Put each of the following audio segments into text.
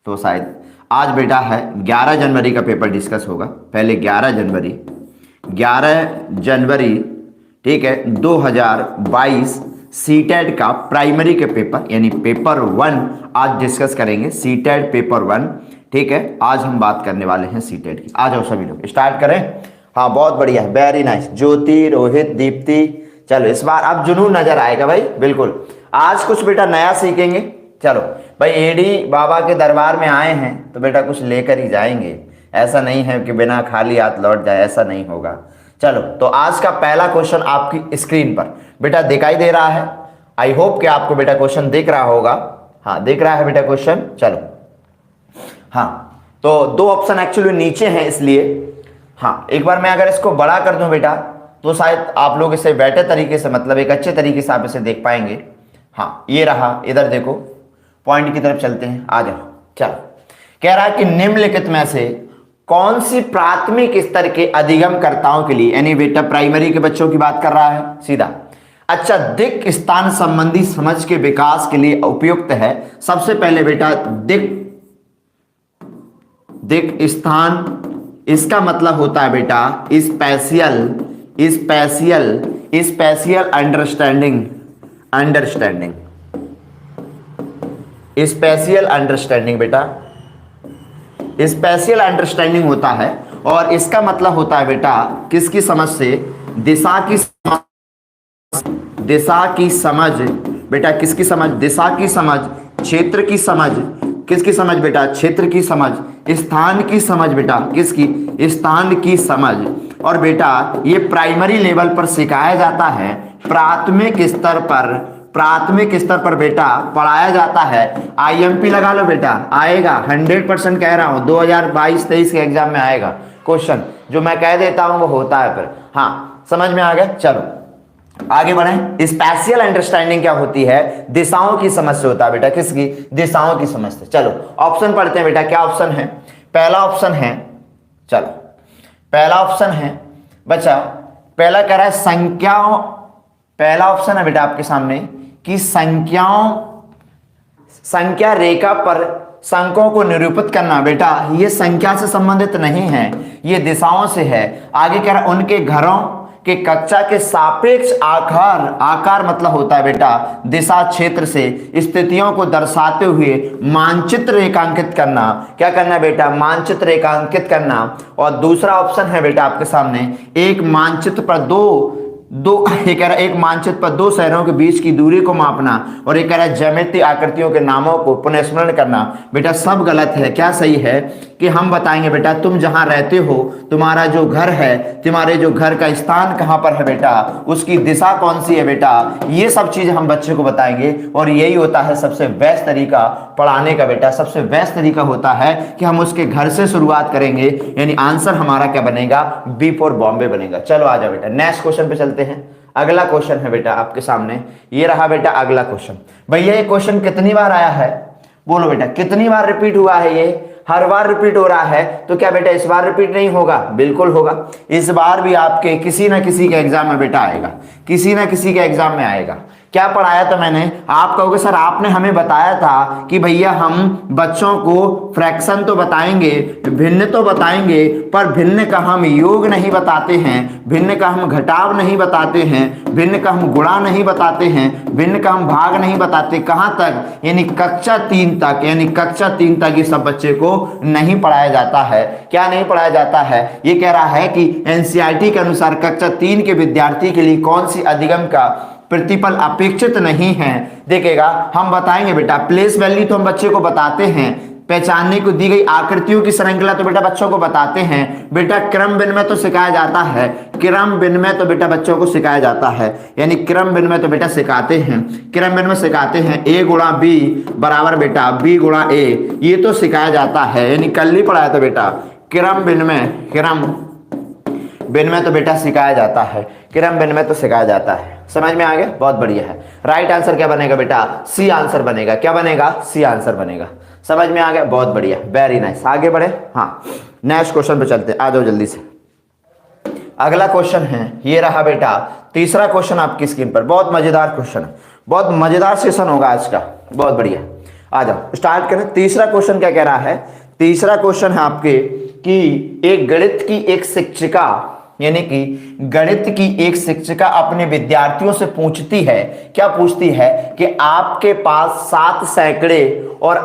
तो शायद आज बेटा है 11 जनवरी का पेपर डिस्कस होगा। पहले 11 जनवरी ठीक है 2022 सीटेट का प्राइमरी के पेपर यानी पेपर 1 आज डिस्कस करेंगे। सीटेट पेपर 1 ठीक है, आज हम बात करने वाले हैं सीटेट की। आ जाओ सभी लोग स्टार्ट करें। हाँ बहुत बढ़िया, वेरी नाइस। ज्योति, रोहित, दीप्ति, चलो इस बार अब जुनून नजर आएगा भाई, बिल्कुल। आज कुछ बेटा नया सीखेंगे। चलो भाई, एडी बाबा के दरबार में आए हैं तो बेटा कुछ लेकर ही जाएंगे, ऐसा नहीं है कि बिना खाली हाथ लौट जाए, ऐसा नहीं होगा। चलो तो आज का पहला क्वेश्चन आपकी स्क्रीन पर बेटा दिखाई दे रहा है। आई होप कि आपको बेटा क्वेश्चन दिख रहा होगा। हाँ दिख रहा है बेटा क्वेश्चन। चलो हाँ, तो दो ऑप्शन एक्चुअली नीचे हैं इसलिए। हाँ एक बार मैं अगर इसको बड़ा कर दूं बेटा तो शायद आप लोग इसे बेटर तरीके से, मतलब एक अच्छे तरीके से आप इसे देख पाएंगे। हाँ ये रहा, इधर देखो, पॉइंट की तरफ चलते हैं। आ जाओ। चलो कह रहा है कि निम्नलिखित में से कौन सी प्राथमिक स्तर के अधिगमकर्ताओं के लिए, यानी बेटा प्राइमरी के बच्चों की बात कर रहा है सीधा, अच्छा दिक् स्थान संबंधी समझ के विकास के लिए उपयुक्त है। सबसे पहले बेटा दिक् स्थान, इसका मतलब होता है बेटा स्पेशियल अंडरस्टैंडिंग बेटा, स्पेशियल अंडरस्टैंडिंग होता है। और इसका मतलब होता है बेटा किसकी समझ से, दिशा की समझ बेटा, किसकी समझ, दिशा की समझ, क्षेत्र की समझ, किसकी समझ बेटा, क्षेत्र की समझ, स्थान की समझ बेटा, किसकी, स्थान की समझ। और बेटा ये प्राइमरी लेवल पर सिखाया जाता है, प्राथमिक स्तर पर बेटा पढ़ाया जाता है। आईएमपी लगा लो बेटा, आएगा 100% कह रहा हूं, 2022-23 के एग्जाम में आएगा क्वेश्चन, जो मैं कह देता हूं वो होता है फिर। हाँ समझ में आ गया। चलो आगे बढ़े। स्पेशियल अंडरस्टैंडिंग क्या होती है, दिशाओं की समझ से होता है बेटा, किसकी, दिशाओं की समझ से। चलो ऑप्शन पढ़ते हैं बेटा, क्या ऑप्शन है। पहला ऑप्शन है, चलो पहला ऑप्शन है बच्चा, पहला कह रहा है संख्याओं, पहला ऑप्शन है बेटा आपके सामने कि संख्या रेखा पर संख्याओं को निरूपित करना। बेटा ये संख्या से संबंधित नहीं है, ये दिशाओं से है। आगे कह रहा है उनके घरों के कक्षा के सापेक्ष आकार मतलब होता है बेटा दिशा क्षेत्र से स्थितियों को दर्शाते हुए मानचित्र रेखांकित करना। क्या करना है बेटा, मानचित्र रेखांकित करना। और दूसरा ऑप्शन है बेटा आपके सामने, एक मानचित्र पर ये कह रहा है एक मानचित्र पर दो शहरों के बीच की दूरी को मापना। और ये कह रहा है ज्यामितीय आकृतियों के नामों को पुनर्स्मरण करना। बेटा सब गलत है। क्या सही है कि हम बताएंगे बेटा, तुम जहां रहते हो, तुम्हारा जो घर है, तुम्हारे जो घर का स्थान कहां पर है बेटा, उसकी दिशा कौन सी है बेटा, ये सब चीज हम बच्चे को बताएंगे। और यही होता है सबसे बेस्ट तरीका पढ़ाने का बेटा, सबसे बेस्ट तरीका होता है कि हम उसके घर से शुरुआत करेंगे। यानी आंसर हमारा क्या बनेगा, बी फॉर बॉम्बे बनेगा। चलो आ जाओ बेटा, नेक्स्ट क्वेश्चन पे चलते हैं। अगला क्वेश्चन है बेटा आपके सामने, ये रहा बेटा अगला क्वेश्चन। भैया ये क्वेश्चन कितनी बार आया है, बोलो बेटा कितनी बार रिपीट हुआ है, ये हर बार रिपीट हो रहा है। तो क्या बेटा इस बार रिपीट नहीं होगा, बिल्कुल होगा। इस बार भी आपके किसी ना किसी के एग्जाम में बेटा आएगा, किसी ना किसी के एग्जाम में आएगा। क्या पढ़ाया था मैंने, आप कहोगे सर आपने हमें बताया था कि भैया हम बच्चों को फ्रैक्शन तो बताएंगे, भिन्न तो बताएंगे, पर भिन्न का हम योग नहीं बताते हैं, भिन्न का हम घटाव नहीं बताते हैं, भिन्न का हम गुणा नहीं बताते हैं, भिन्न का हम भाग नहीं बताते। कहां तक, यानी कक्षा 3 तक, यानी कक्षा 3 तक ये सब बच्चे को नहीं पढ़ाया जाता है। क्या नहीं पढ़ाया जाता है, ये कह रहा है कि एनसीईआरटी के अनुसार कक्षा 3 के विद्यार्थी के लिए कौन सी अधिगम का प्रतिफल अपेक्षित नहीं है। देखिएगा हम बताएंगे बेटा, प्लेस वैल्यू तो हम बच्चे को बताते हैं, पहचानने को दी गई आकृतियों की श्रृंखला तो बेटा बच्चों को बताते हैं। बेटा क्रम विनिमय तो सिखाया जाता है, क्रम विनिमय तो बेटा बच्चों को सिखाया जाता है, यानी क्रम विनिमय तो बेटा सिखाते हैं, क्रम विनिमय सिखाते हैं। ए गुणा बी बराबर बेटा बी गुणा ए, ये तो सिखाया जाता है, यानी कल ही पढ़ाया था बेटा। क्रम विनिमय तो बेटा सिखाया जाता है, क्रम विनिमय तो सिखाया जाता है। समझ में आ गया, बहुत बढ़िया है। राइट आंसर क्या बनेगा बेटा, सी आंसर बनेगा। क्या बनेगा, सी आंसर बनेगा। समझ में आ गया, बहुत बढ़िया, वेरी नाइस। आगे बढ़े। हाँ नेक्स्ट क्वेश्चन पे चलते, आ जाओ जल्दी से। अगला क्वेश्चन है, ये रहा बेटा तीसरा क्वेश्चन आपकी स्क्रीन पर। बहुत मजेदार क्वेश्चन है, बहुत मजेदार सेशन होगा आज का, बहुत बढ़िया। आ जाओ स्टार्ट करें। तीसरा क्वेश्चन क्या कह रहा है? तीसरा क्वेश्चन है आपके कि एक गणित की एक शिक्षिका, यानी कि गणित की एक शिक्षिका अपने विद्यार्थियों से पूछती है, क्या पूछती है कि आपके पास 7 सैकड़े और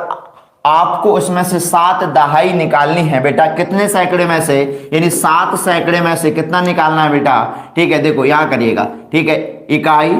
आपको उसमें से 7 दहाई निकालनी है। बेटा कितने सैकड़े में से, यानी 7 सैकड़े में से कितना निकालना है बेटा? ठीक है, देखो यहां करिएगा। ठीक है, इकाई,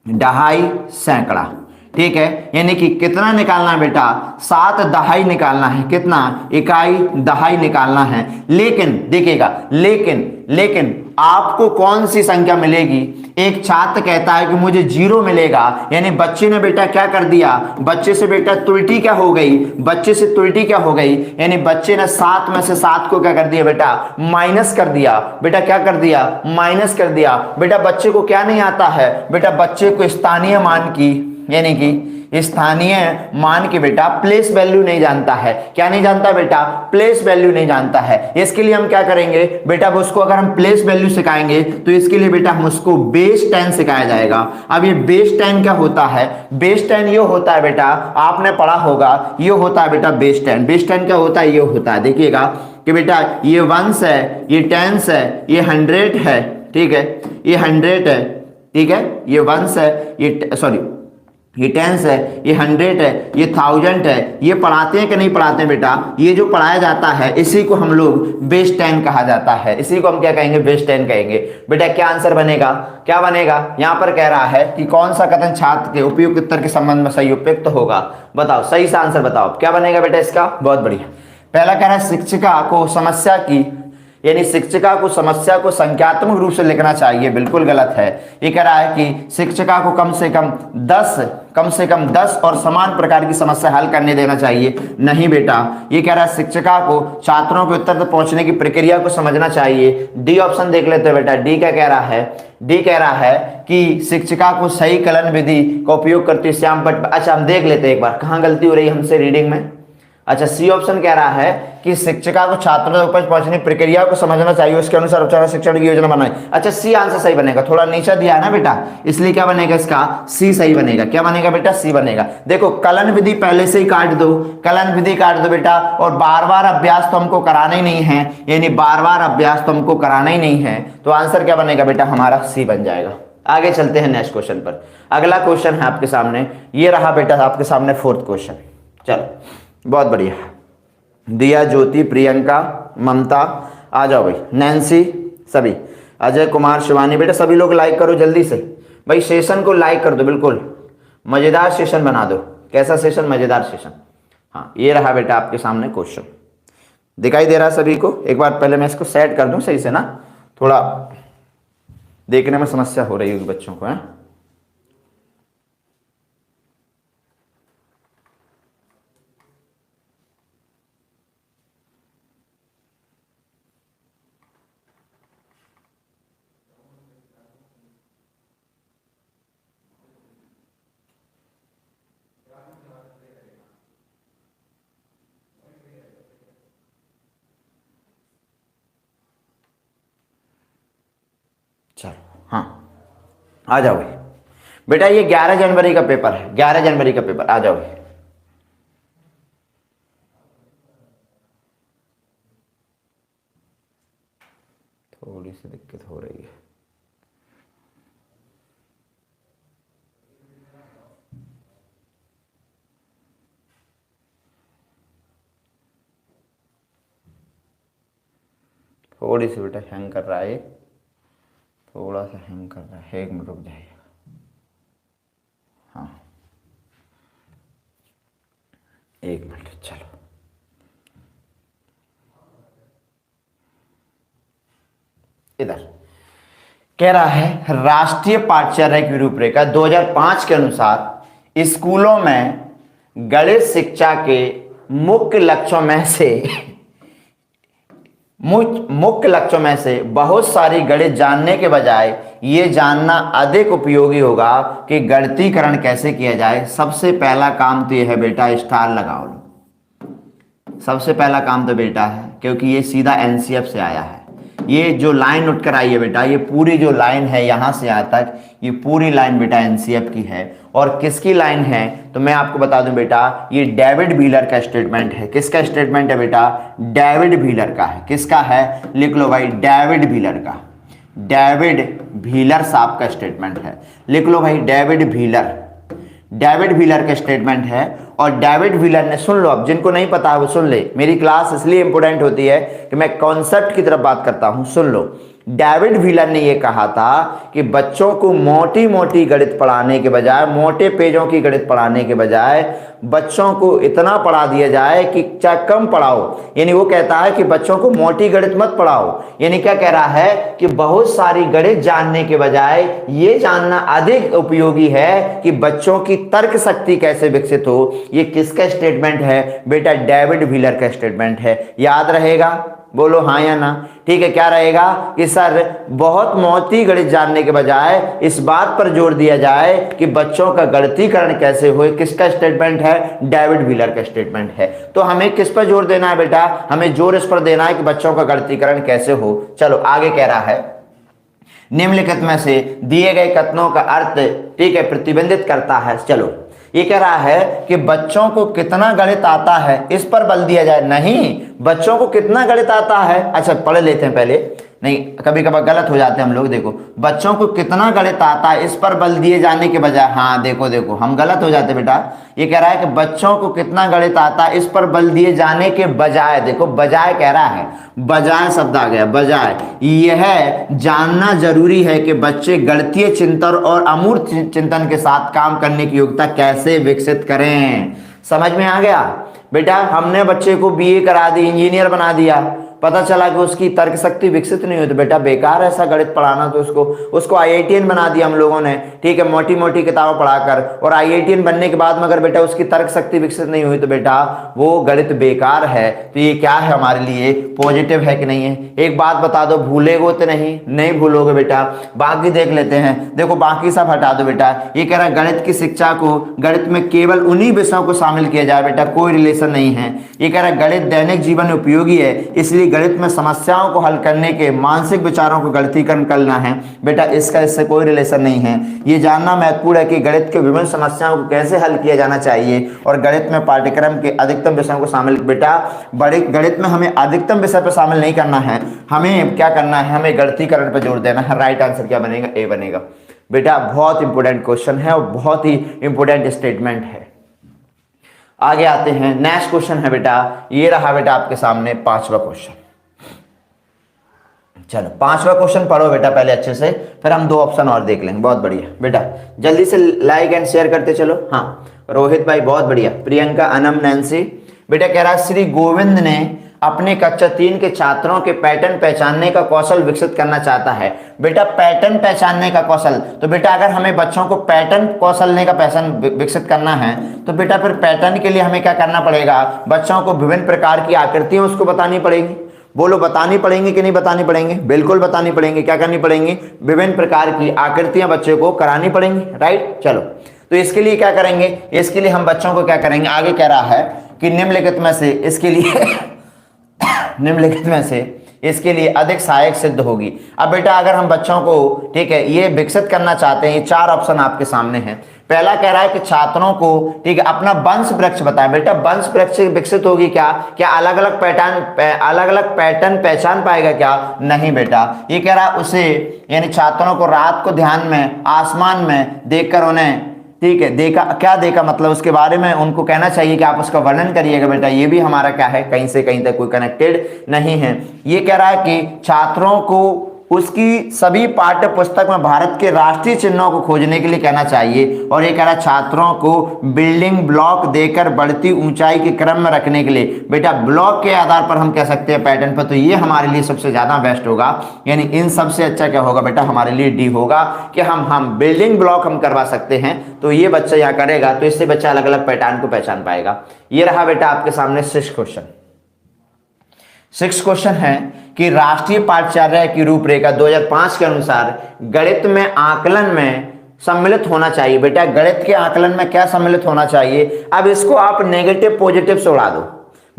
दहाई, सैकड़ा। ठीक है, यानी कि कितना निकालना है बेटा? 7 दहाई निकालना है। कितना? इकाई, दहाई निकालना है। लेकिन देखिएगा, लेकिन आपको कौन सी संख्या मिलेगी? एक छात्र कहता है कि मुझे 0 मिलेगा, यानी बच्चे ने बेटा क्या कर दिया? बच्चे से बेटा त्रुटि क्या हो गई? बच्चे से त्रुटि क्या हो गई? यानी बच्चे ने 7 में से 7 को क्या कर दिया बेटा? माइनस कर दिया। बेटा क्या कर दिया? माइनस कर दिया। बेटा बच्चे को क्या नहीं आता है? बेटा बच्चे को स्थानीय मान की, यानी कि स्थानीय मान की बेटा प्लेस वैल्यू नहीं जानता है। क्या नहीं जानता बेटा? प्लेस वैल्यू नहीं जानता है। इसके लिए हम क्या करेंगे बेटा? उसको अगर हम प्लेस वैल्यू सिखाएंगे तो इसके लिए बेटा हम उसको बेस 10 सिखाया जाएगा। अब ये बेस 10 क्या होता है? बेस 10 ये होता है बेटा, आपने पढ़ा होगा, ये होता है बेटा बेस 10। बेस 10 क्या होता है? ये होता है, देखिएगा कि बेटा ये 1s है, ये 10s है, ये 100 है। ठीक है, ये 100 है। ठीक है, ये 1s है, ये सॉरी ये 10s है, ये 100 है, ये 1000 है। ये पढ़ाते हैं कि नहीं पढ़ाते हैं बेटा? ये जो पढ़ाया जाता है इसी को हम लोग बेस 10 कहा जाता है। इसी को हम क्या कहेंगे? बेस 10 कहेंगे। बेटा क्या आंसर बनेगा? क्या बनेगा? यहां पर कह रहा है कि कौन सा कथन छात्र के उपयुक्त उत्तर के संबंध में सही उपयुक्त होगा? बताओ, सही सा आंसर बताओ, क्या बनेगा बेटा इसका? बहुत बढ़िया। पहला कह रहा है शिक्षिका को समस्या की, यानी शिक्षिका को समस्या को संख्यात्मक रूप से लिखना चाहिए। बिल्कुल गलत है। ये कह रहा है कि शिक्षिका को कम से कम 10 और समान प्रकार की समस्या हल करने देना चाहिए। नहीं बेटा, ये कह रहा है शिक्षिका को छात्रों के उत्तर तक पहुंचने की प्रक्रिया को समझना चाहिए। डी ऑप्शन देख लेते हैं बेटा। डी क्या कह रहा है? डी कह रहा है कि शिक्षिका को सही कलन विधि का उपयोग करते श्याम पट। अच्छा हम देख लेते हैं एक बार, कहां गलती हो रही है हमसे रीडिंग में। अच्छा सी ऑप्शन कह रहा है कि शिक्षिका को छात्रों तक उपज पहुंचने की प्रक्रिया को समझना चाहिए, उसके अनुसार उपचार शिक्षण की योजना बनाए। अच्छा सी आंसर सही बनेगा, थोड़ा नीचा दिया है ना बेटा, इसलिए क्या बनेगा इसका? सी सही बनेगा। क्या बनेगा बेटा? सी बनेगा। देखो कलन विधि पहले से ही काट दो, कलन विधि काट दो बेटा, और बार बार अभ्यास तो हमको कराना ही नहीं है, यानी बार बार अभ्यास तो हमको कराना ही नहीं है। तो आंसर क्या बनेगा बेटा? हमारा सी बन जाएगा। आगे चलते हैं नेक्स्ट क्वेश्चन पर। अगला क्वेश्चन है आपके सामने, ये रहा बेटा आपके सामने 4th क्वेश्चन। चलो बहुत बढ़िया। दिया, ज्योति, प्रियंका, ममता, आ जाओ भाई, नैन्सी, सभी, अजय कुमार, शिवानी। बेटा सभी लोग लाइक करो जल्दी से भाई, सेशन को लाइक कर दो, बिल्कुल मजेदार सेशन बना दो। कैसा सेशन? मजेदार सेशन। हाँ ये रहा बेटा आपके सामने क्वेश्चन, दिखाई दे रहा सभी को? एक बार पहले मैं इसको सेट कर दूं सही से ना, थोड़ा देखने में समस्या हो रही होगी बच्चों को है। चलो हाँ आ जाओ भाई। बेटा ये 11 जनवरी का पेपर है, 11 जनवरी का पेपर, आ जाओ भाई। थोड़ी सी दिक्कत हो रही है। थोड़ी सी बेटा हैंग कर रहा है, थोड़ा सा हैंग कर रहा है, 1 मिनट रुक जाइएगा। हाँ 1 मिनट। चलो इधर कह रहा है राष्ट्रीय पाठ्यचर्या की रूपरेखा 2005 के अनुसार स्कूलों में गणित शिक्षा के मुख्य लक्ष्यों में से बहुत सारी गणित जानने के बजाय ये जानना अधिक उपयोगी होगा कि गणितीकरण कैसे किया जाए। सबसे पहला काम तो ये है बेटा, स्टार लगाओ लो। सबसे पहला काम तो बेटा है, क्योंकि ये सीधा एनसीएफ से आया है, ये जो लाइन उठ कर आई है बेटा, ये पूरी जो लाइन है यहां से यहां तक, ये पूरी लाइन बेटा एनसीएफ की है। और किसकी लाइन है तो मैं आपको बता दूं बेटा, ये डेविड व्हीलर का स्टेटमेंट है। किसका स्टेटमेंट है बेटा? डेविड व्हीलर का है। किसका है? लिख लो भाई, डेविड व्हीलर का। डेविड व्हीलर साहब का स्टेटमेंट है। लिख लो भाई, डेविड व्हीलर। डेविड व्हीलर का स्टेटमेंट है। और डेविड व्हीलर ने, सुन लो, अब जिनको नहीं पता है वो सुन ले, मेरी क्लास इसलिए इंपोर्टेंट होती है कि मैं कॉन्सेप्ट की तरफ बात करता हूं। सुन लो, डेविड व्हीलर ने यह कहा था कि बच्चों को मोटी मोटी गणित पढ़ाने के बजाय, मोटे पेजों की गणित पढ़ाने के बजाय बच्चों को इतना पढ़ा दिया जाए कि चाहे कम पढ़ाओ। यानी वो कहता है कि बच्चों को मोटी गणित मत पढ़ाओ। यानी क्या कह रहा है कि बहुत सारी गणित जानने के बजाय ये जानना अधिक उपयोगी है कि बच्चों की तर्क शक्ति कैसे विकसित हो। ये किसका स्टेटमेंट है बेटा? डेविड व्हीलर का स्टेटमेंट है। याद रहेगा? बोलो हाँ या ना। ठीक है, क्या रहेगा कि सर बहुत मोटी गणित जानने के बजाय इस बात पर जोर दिया जाए कि बच्चों का गणितीकरण कैसे हो। किसका स्टेटमेंट है? डेविड व्हीलर का स्टेटमेंट है। तो हमें किस पर जोर देना है बेटा? हमें जोर इस पर देना है कि बच्चों का गणितीकरण कैसे हो। चलो आगे कह रहा है, निम्नलिखित में से दिए गए कथनों का अर्थ, ठीक है, प्रतिबिंबित करता है। चलो, ये कह रहा है कि बच्चों को कितना गणित आता है इस पर बल दिया जाए। नहीं, बच्चों को कितना गणित आता है, अच्छा पढ़ लेते हैं पहले, नहीं कभी कभार गलत हो जाते हैं हम लोग। देखो, बच्चों को कितना गणित आता है इस पर बल दिए जाने के बजाय, हाँ देखो देखो हम गलत हो जाते बेटा। ये कह रहा है कि बच्चों को कितना गणित आता है इस पर बल दिए जाने के बजाय, देखो बजाय कह रहा है, बजाय शब्द आ गया, बजाय यह जानना जरूरी है कि बच्चे गणितीय चिंतन और अमूर्त चिंतन के साथ काम करने की योग्यता कैसे विकसित करें। समझ में आ गया बेटा? हमने बच्चे को बीए करा दी, इंजीनियर बना दिया, पता चला कि उसकी तर्क शक्ति विकसित नहीं हुई, तो बेटा बेकार ऐसा गणित पढ़ाना। तो उसको आईआईटीएन बना दिया हम लोगों ने, ठीक है, मोटी मोटी किताबें पढ़ाकर, और आईआईटीएन बनने के बाद में अगर बेटा उसकी तर्क शक्ति विकसित नहीं हुई तो बेटा वो गणित बेकार है। तो ये क्या है हमारे लिए? पॉजिटिव है कि नहीं है? एक बात बता दो, भूलेगो तो नहीं भूलोगे बेटा। बाकी देख लेते हैं। देखो बाकी सब हटा दो बेटा। ये कह रहा है गणित की शिक्षा को, गणित में केवल उन्हीं विषयों को शामिल किया जाए बेटा, कोई रिलेशन नहीं है। ये कह रहा है गणित दैनिक जीवन में उपयोगी है, इसलिए गणित में समस्याओं को हल करने के मानसिक विचारों को गणितीकरण करना है बेटा, इससे कोई रिलेशन नहीं है। ये जानना महत्वपूर्ण है कि गणित के विभिन्न समस्याओं को कैसे हल किया जाना चाहिए, और गणित में पाठ्यक्रम के अधिकतम विषयों को शामिल, बेटा बड़े गणित में हमें अधिकतम विषय पर शामिल नहीं करना है, हमें क्या करना है, हमें गणितीकरण पर जोर देना है। राइट आंसर क्या बनेगा? ए बनेगा बेटा। बहुत इंपॉर्टेंट क्वेश्चन है और बहुत ही इंपॉर्टेंट स्टेटमेंट है। आगे आते हैं, नेक्स्ट क्वेश्चन है बेटा, ये रहा बेटा आपके सामने पांचवा क्वेश्चन। चलो पांचवा क्वेश्चन पढ़ो बेटा पहले अच्छे से, फिर हम दो ऑप्शन और देख लेंगे। बहुत बढ़िया बेटा, जल्दी से लाइक एंड शेयर करते चलो। हाँ रोहित भाई बहुत बढ़िया, प्रियंका, अनम, नैन्सी। बेटा कह रहा है श्री गोविंद ने अपने कक्षा 3 के छात्रों के पैटर्न पहचानने का कौशल विकसित करना चाहता है। बेटा पैटर्न पहचानने का कौशल, तो बेटा अगर हमें बच्चों को पैटर्न कौशलने का पहचान विकसित करना है तो बेटा फिर पैटर्न के लिए हमें क्या करना पड़ेगा? बच्चों को विभिन्न प्रकार की आकृतियां उसको बतानी पड़ेगी। बोलो बतानी पड़ेंगी कि नहीं बतानी पड़ेंगी? बिल्कुल बतानी पड़ेंगी। क्या करनी पड़ेंगी? विभिन्न प्रकार की आकृतियां बच्चे को करानी पड़ेंगी। राइट, चलो तो इसके लिए क्या करेंगे? इसके लिए हम बच्चों को क्या करेंगे? आगे कह रहा है कि निम्नलिखित में से इसके लिए निम्नलिखित में से इसके लिए अधिक सहायक सिद्ध होगी। अब बेटा अगर हम बच्चों को, ठीक है, ये विकसित करना चाहते हैं, ये चार ऑप्शन आपके सामने हैं। पहला कह रहा है कि छात्रों को, ठीक है, अपना वंश वृक्ष बताएं। बेटा वंश वृक्ष विकसित होगी क्या? क्या अलग अलग पैटर्न पहचान पाएगा क्या? नहीं बेटा। ये कह रहा है उसे, यानी छात्रों को रात को ध्यान में, आसमान में देखकर उन्हें, ठीक है, देखा क्या देखा, मतलब उसके बारे में उनको कहना चाहिए कि आप उसका वर्णन करिएगा बेटा। ये भी हमारा क्या है, कहीं से कहीं तक कोई कनेक्टेड नहीं है। ये कह रहा है कि छात्रों को उसकी सभी पाठ्य पुस्तक में भारत के राष्ट्रीय चिन्हों को खोजने के लिए कहना चाहिए। और ये कह रहा है छात्रों को बिल्डिंग ब्लॉक देकर बढ़ती ऊंचाई के क्रम में रखने के लिए। बेटा ब्लॉक के आधार पर हम कह सकते हैं पैटर्न पर, तो ये हमारे लिए सबसे ज्यादा बेस्ट होगा। यानी इन सबसे अच्छा क्या होगा बेटा? हमारे लिए डी होगा कि हम बिल्डिंग ब्लॉक हम करवा सकते हैं, तो ये बच्चा यहाँ करेगा, तो इससे बच्चा अलग अलग पैटर्न को पहचान पाएगा। ये रहा बेटा आपके सामने 6 क्वेश्चन। 6 क्वेश्चन है कि राष्ट्रीय पाठ्यचर्या की रूपरेखा 2005 के अनुसार गणित में आकलन में सम्मिलित होना चाहिए। बेटा गणित के आकलन में क्या सम्मिलित होना चाहिए? अब इसको आप नेगेटिव पॉजिटिव से उड़ा दो।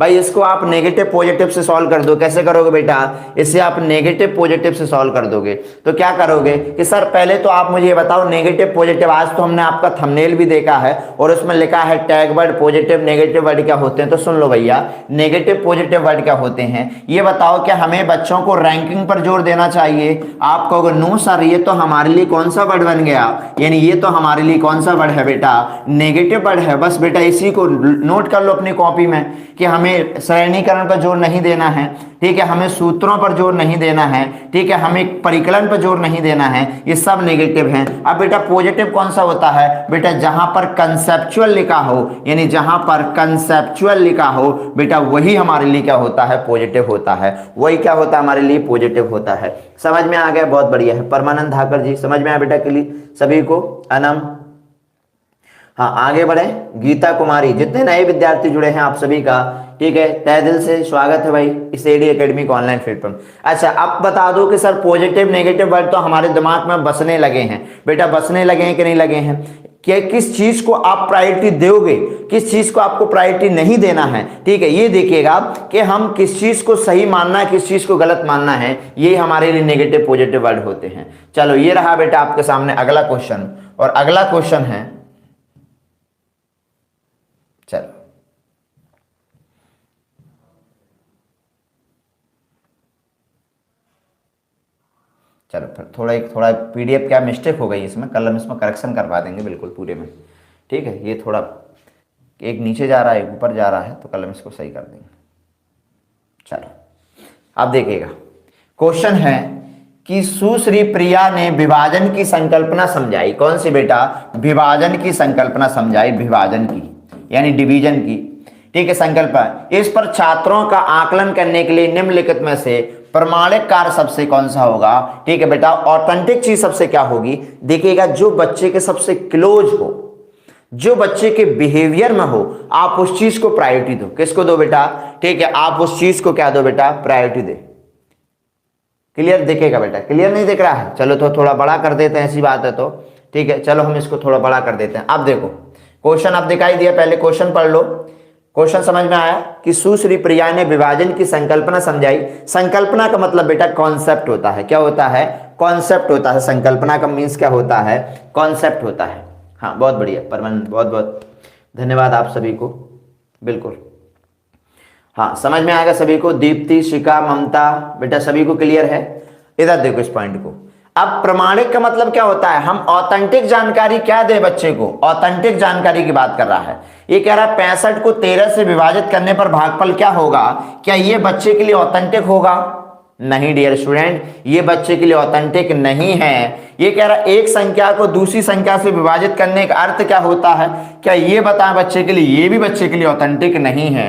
भाई इसको आप नेगेटिव पॉजिटिव से सॉल्व कर दो। कैसे करोगे बेटा, इसे आप नेगेटिव पॉजिटिव से सॉल्व कर दोगे। तो क्या करोगे कि सर पहले तो आप मुझे ये बताओ नेगेटिव पॉजिटिव, आज तो हमने आपका थंबनेल भी देखा है और उसमें लिखा है tag word positive negative word क्या होते हैं। तो सुन लो भैया, नेगेटिव पॉजिटिव वर्ड क्या होते हैं ये बताओ। क्या हमें बच्चों को रैंकिंग पर जोर देना चाहिए? आप कहोगे नो सर, ये तो हमारे लिए कौन सा वर्ड बन गया, यानी ये तो हमारे लिए कौन सा वर्ड है बेटा, नेगेटिव वर्ड है। बस बेटा इसी को नोट कर लो अपनी कॉपी में कि हमें श्रेणीकरण पर जोर नहीं देना है, ठीक है, हमें सूत्रों पर जोर नहीं देना है, ठीक है, हमें परिकलन पर जोर नहीं देना है, ये सब नेगेटिव हैं। अब बेटा पॉजिटिव कौन सा होता है बेटा, जहां पर कंसेप्चुअल लिखा हो, यानी जहां पर कंसेप्चुअल लिखा हो बेटा वही हमारे लिए क्या होता है, पॉजिटिव होता है। वही क्या होता है हमारे लिए, पॉजिटिव होता है। समझ में आ गया, बहुत बढ़िया है। परमानंद धाकर जी समझ में आया बेटा के लिए सभी को? अनम, हाँ आगे बढ़े। गीता कुमारी, जितने नए विद्यार्थी जुड़े हैं आप सभी का ठीक है तहे दिल से स्वागत है भाई इस एडी एकेडमी का ऑनलाइन प्लेटफॉर्म। अच्छा अब बता दो कि सर पॉजिटिव नेगेटिव वर्ड तो हमारे दिमाग में बसने लगे हैं बेटा, बसने लगे हैं कि नहीं लगे हैं? क्या किस चीज को आप प्रायोरिटी दोगे, किस चीज को आपको प्रायोरिटी नहीं देना है, ठीक है, ये देखिएगा कि हम किस चीज को सही मानना है, किस चीज को गलत मानना है, ये हमारे लिए नेगेटिव पॉजिटिव वर्ड होते हैं। चलो ये रहा बेटा आपके सामने अगला क्वेश्चन, और अगला क्वेश्चन है, चलो चलो फिर थोड़ा पीडीएफ क्या मिस्टेक हो गई इसमें, कल हम इसमें करेक्शन करवा देंगे बिल्कुल पूरे में, ठीक है। ये थोड़ा एक नीचे जा रहा है एक ऊपर जा रहा है, तो कल हम इसको सही कर देंगे। चलो अब देखिएगा, क्वेश्चन है कि सुश्री प्रिया ने विभाजन की संकल्पना समझाई। कौन सी बेटा, विभाजन की संकल्पना समझाई, विभाजन की यानी डिवीजन की, ठीक है, संकल्पना। इस पर छात्रों का आकलन करने के लिए निम्नलिखित में से प्रमाणिक कार्य सबसे कौन सा होगा, ठीक है बेटा। ऑथेंटिक चीज सबसे क्या होगी, देखिएगा जो बच्चे के सबसे क्लोज हो, जो बच्चे के बिहेवियर में हो, आप उस चीज को प्रायोरिटी दो। किसको दो बेटा, ठीक है, आप उस चीज को क्या दो बेटा, प्रायोरिटी दे। क्लियर दिखेगा बेटा, क्लियर नहीं दिख रहा है? चलो तो थोड़ा बड़ा कर देते हैं, ऐसी बात है तो ठीक है, चलो हम इसको थोड़ा बड़ा कर देते हैं। अब देखो क्वेश्चन अब दिखाई दिया, पहले क्वेश्चन पढ़ लो। क्वेश्चन समझ में आया कि सुश्री प्रिया ने विभाजन की संकल्पना समझाई। संकल्पना का मतलब बेटा कॉन्सेप्ट होता है। क्या होता है, कॉन्सेप्ट होता है। संकल्पना का मीन्स क्या होता है, कॉन्सेप्ट होता है। हाँ बहुत बढ़िया परमानंद, बहुत बहुत धन्यवाद आप सभी को, बिल्कुल हाँ समझ में आएगा सभी को। दीप्ति, शिका, ममता बेटा सभी को क्लियर है? इधर देखो इस पॉइंट को। अब प्रमाणिक का मतलब क्या होता है, हम ऑथेंटिक जानकारी क्या दे बच्चे को, ऑथेंटिक जानकारी की बात कर रहा है। ये कह रहा है 65 को 13 से विभाजित करने पर भागफल क्या होगा, क्या ये बच्चे के लिए ऑथेंटिक होगा? नहीं डियर स्टूडेंट, ये बच्चे के लिए ऑथेंटिक नहीं है। ये कह रहा है एक संख्या को दूसरी संख्या से विभाजित करने का अर्थ क्या होता है, क्या ये बताएं बच्चे के लिए, ये भी बच्चे के लिए ऑथेंटिक नहीं है।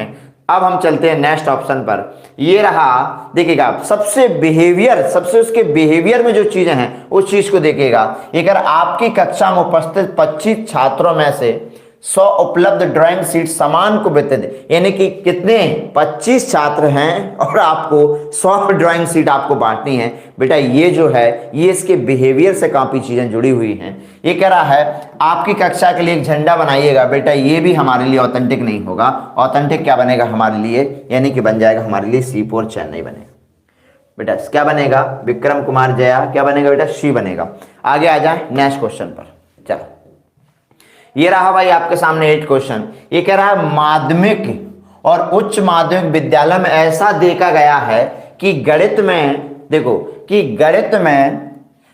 अब हम चलते हैं नेक्स्ट ऑप्शन पर। ये रहा, देखिएगा सबसे बिहेवियर, सबसे उसके बिहेवियर में जो चीजें हैं उस चीज को देखिएगा। ये कह रहा आपकी कक्षा में उपस्थित 25 छात्रों में से 100 उपलब्ध ड्राइंग शीट समान को वितरित, यानी कि कितने 25 छात्र हैं और आपको 100 ड्राइंग शीट आपको बांटनी है। बेटा ये जो है ये इसके बिहेवियर से काफी चीजें जुड़ी हुई हैं। ये कह रहा है आपकी कक्षा के लिए एक झंडा बनाइएगा। बेटा ये भी हमारे लिए ऑथेंटिक नहीं होगा। ऑथेंटिक क्या बनेगा हमारे लिए, यानी कि बन जाएगा हमारे लिए C4 चेन्नई बनेगा। बेटा क्या बनेगा, विक्रम कुमार जया क्या बनेगा बेटा, सी बनेगा। आगे आ जाए नेक्स्ट क्वेश्चन पर। चलो ये रहा भाई आपके सामने 8 क्वेश्चन। ये कह रहा है माध्यमिक और उच्च माध्यमिक विद्यालय में ऐसा देखा गया है कि गणित में, देखो कि गणित में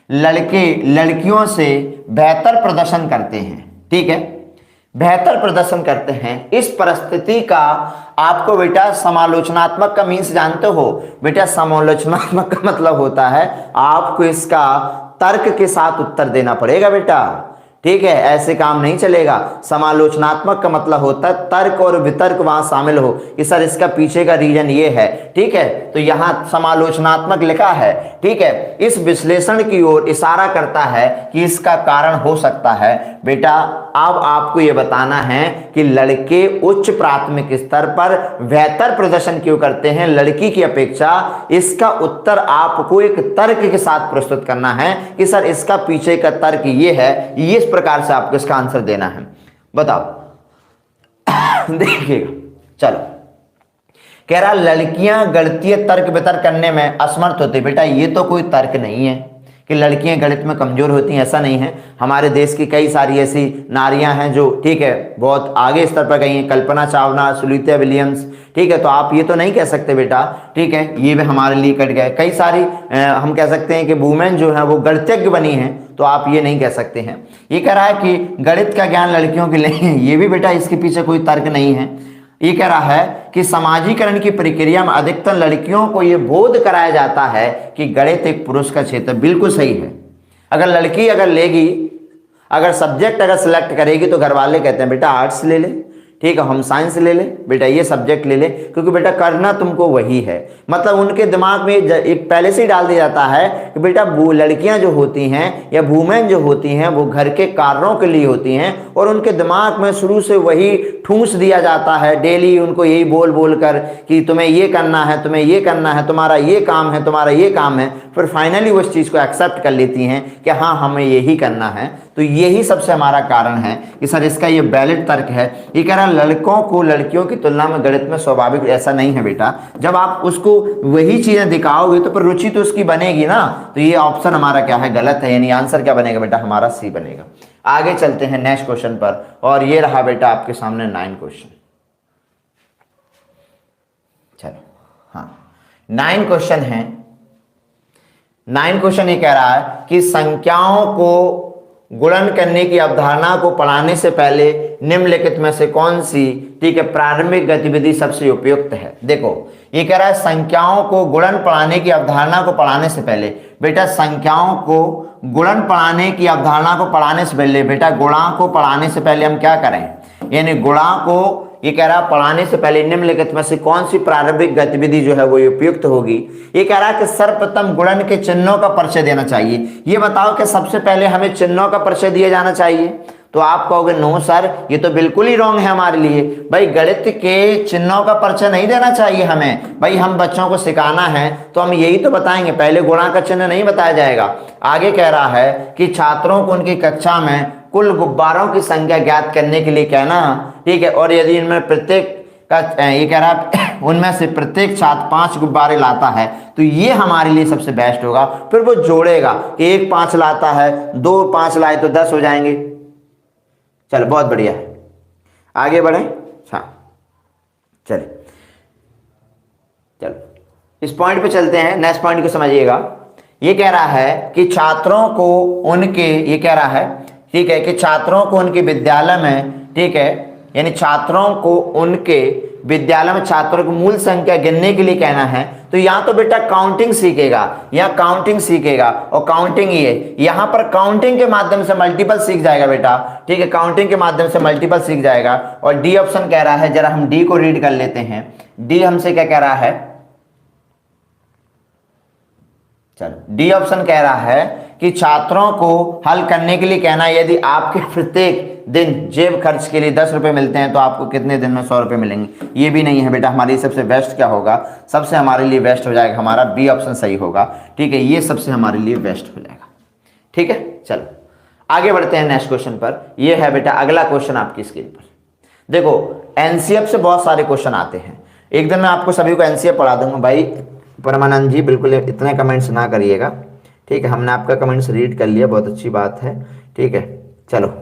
लड़के लड़कियों से बेहतर प्रदर्शन करते हैं, ठीक है, बेहतर प्रदर्शन करते हैं। इस परिस्थिति का आपको बेटा समालोचनात्मक का मीन्स जानते हो? बेटा समालोचनात्मक का मतलब होता है आपको इसका तर्क के साथ उत्तर देना पड़ेगा बेटा, ठीक है, ऐसे काम नहीं चलेगा। समालोचनात्मक का मतलब होता है तर्क और वितर्क वहां शामिल हो कि सर इसका पीछे का रीजन ये है, ठीक है, तो यहां समालोचनात्मक लिखा है, ठीक है, इस विश्लेषण की ओर इशारा करता है कि इसका कारण हो सकता है। बेटा अब आपको यह बताना है कि लड़के उच्च प्राथमिक स्तर पर बेहतर प्रदर्शन क्यों करते हैं लड़की की अपेक्षा। इसका उत्तर आपको एक तर्क के साथ प्रस्तुत करना है कि सर इसका पीछे का तर्क ये है, ये इस प्रकार से आपको इसका आंसर देना है। बताओ देखिएगा, चलो कह रहा लड़कियां गणितीय तर्क वितर्क करने में असमर्थ होती। बेटा ये तो कोई तर्क नहीं है कि लड़कियां गणित में कमजोर होती हैं, ऐसा नहीं है। हमारे देश की कई सारी ऐसी नारियां हैं जो ठीक है बहुत आगे स्तर पर गई हैं, कल्पना चावला, सुनीता विलियम्स, ठीक है। तो आप ये तो नहीं कह सकते बेटा, ठीक है, ये भी हमारे लिए कट गए। कई सारी हम कह सकते हैं कि वुमेन जो है वो गणितज्ञ बनी है, तो आप ये नहीं कह सकते हैं। ये कह रहा है कि गणित का ज्ञान लड़कियों के लिए, ये भी बेटा इसके पीछे कोई तर्क नहीं है। ये कह रहा है कि समाजीकरण की प्रक्रिया में अधिकतर लड़कियों को यह बोध कराया जाता है कि गणित एक पुरुष का क्षेत्र। बिल्कुल सही है। अगर लड़की अगर लेगी, अगर सब्जेक्ट अगर सिलेक्ट करेगी तो घर वाले कहते हैं बेटा आर्ट्स ले ले, ठीक है, हम साइंस ले ले, बेटा ये सब्जेक्ट ले ले, क्योंकि बेटा करना तुमको वही है। मतलब उनके दिमाग में एक पहले से ही डाल दिया जाता है कि बेटा वो लड़कियां जो होती हैं या वुमेन जो होती हैं वो घर के कार्यों के लिए होती हैं, और उनके दिमाग में शुरू से वही ठूंस दिया जाता है, डेली उनको यही बोल बोल कर कि तुम्हें ये करना है, तुम्हें ये करना है, तुम्हारा ये काम है, तुम्हारा ये काम है। फिर फाइनली वो इस चीज़ को एक्सेप्ट कर लेती हैं कि हाँ हमें यही करना है। तो यही सबसे हमारा कारण है कि सर इसका ये वैलिड तर्क है। ये कह रहा लड़कों को लड़कियों की तुलना में गणित में स्वाभाविक, ऐसा नहीं है बेटा। जब आप उसको वही चीजें दिखाओगे तो फिर रुचि तो उसकी बनेगी ना। तो ये ऑप्शन हमारा क्या है, गलत है। यानी आंसर क्या बनेगा बेटा, हमारा सी बनेगा। आगे चलते हैं नेक्स्ट क्वेश्चन पर, और ये रहा बेटा आपके सामने 9 क्वेश्चन। चलो हाँ 9 क्वेश्चन है। 9 क्वेश्चन ये कह रहा है कि संख्याओं को गुणन करने की अवधारणा को पढ़ाने से पहले निम्नलिखित में से कौन सी, ठीक है, प्रारंभिक गतिविधि सबसे उपयुक्त है। देखो ये कह रहा है संख्याओं को गुणन पढ़ाने की अवधारणा को पढ़ाने से पहले, बेटा संख्याओं को गुणन पढ़ाने की अवधारणा को पढ़ाने से पहले, बेटा गुणा को पढ़ाने से पहले हम क्या करें, यानी गुणा को ये कह रहा है पढ़ाने से पहले निम्नलिखित में से कौन सी प्रारंभिक गतिविधि जो है वो उपयुक्त होगी। ये कह रहा है कि सर्वप्रथम गुणन के चिन्हों का परिचय देना चाहिए। ये बताओ कि सबसे पहले हमें चिन्हों का परिचय दिया जाना चाहिए। तो आप कहोगे नो सर ये तो बिल्कुल ही रॉन्ग है हमारे लिए। भाई गणित के चिन्हों का परिचय नहीं देना चाहिए हमें। भाई हम बच्चों को सिखाना है तो हम यही तो बताएंगे, पहले गुणा का चिन्ह नहीं बताया जाएगा। आगे कह रहा है कि छात्रों को उनकी कक्षा में कुल गुब्बारों की संख्या ज्ञात करने के लिए कहना, ठीक है, और यदि इनमें प्रत्येक का ये कह रहा है उनमें से प्रत्येक छात्र 5 गुब्बारे लाता है तो ये हमारे लिए सबसे बेस्ट होगा। फिर वो जोड़ेगा कि 1 5 लाता है, 2 5 लाए तो 10 हो जाएंगे। चलो बहुत बढ़िया है, आगे बढ़े। हाँ चलिए चलो इस पॉइंट पे चलते हैं, नेक्स्ट पॉइंट को समझिएगा। ये कह रहा है कि छात्रों को उनके, ये कह रहा है ठीक है कि छात्रों को उनके विद्यालय में, ठीक है, यानी छात्रों को उनके विद्यालय में छात्रों की मूल संख्या गिनने के लिए कहना है। तो यहाँ तो बेटा काउंटिंग सीखेगा, यहाँ काउंटिंग सीखेगा, और काउंटिंग ही है। यहाँ पर काउंटिंग के माध्यम से मल्टीपल सीख जाएगा बेटा, ठीक है, काउंटिंग के माध्यम से मल्टीपल सीख जाएगा। और डी ऑप्शन कह रहा है, जरा हम डी को रीड कर लेते हैं। डी हमसे क्या कह रहा है, चलो डी ऑप्शन कह रहा है कि छात्रों को हल करने के लिए कहना, यदि आपके प्रत्येक दिन जेब खर्च के लिए 10 रुपए मिलते हैं तो आपको कितने दिन में 100 रुपए मिलेंगे। ये भी नहीं है बेटा, हमारी सबसे बेस्ट क्या होगा, सबसे हमारे लिए बेस्ट हो जाएगा हमारा बी ऑप्शन सही होगा, ठीक है, ये सबसे हमारे लिए बेस्ट हो जाएगा। ठीक है चलो आगे बढ़ते हैं नेक्स्ट क्वेश्चन पर। ये है बेटा अगला क्वेश्चन आपकी स्क्रीन पर। देखो एनसीएफ से बहुत सारे क्वेश्चन आते हैं, एक दिन मैं आपको सभी को एनसीएफ पढ़ा दूंगा। भाई परमानंद जी बिल्कुल इतने कमेंट्स ना करिएगा, ठीक है, हमने आपका कमेंट्स रीड कर लिया, बहुत अच्छी बात है, ठीक है। चलो